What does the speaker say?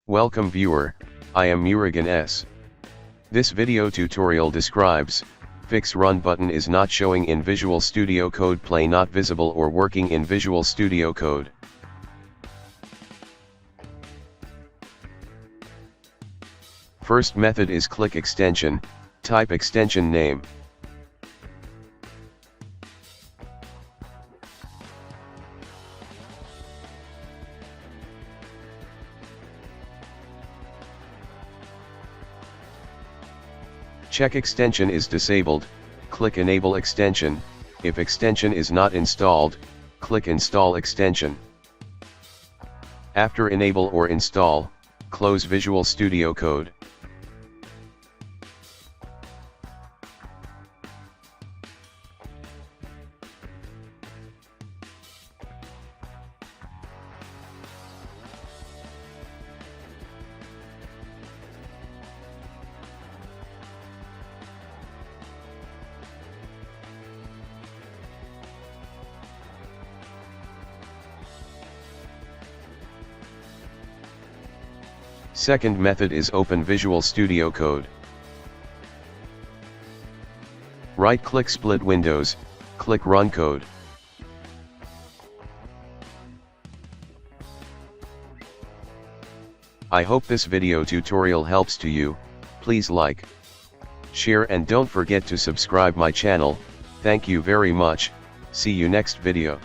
Welcome viewer, I am Murugan S. This video tutorial describes, fix run button is not showing in Visual Studio Code, play not visible or working in Visual Studio Code. First method is click extension, type extension name. Check extension is disabled, click enable extension. If extension is not installed, click install extension. After enable or install, close Visual Studio Code. Second method is open Visual Studio Code. Right-click split windows, click Run Code. I hope this video tutorial helps to you. Please like, share and don't forget to subscribe my channel. Thank you very much. See you next video.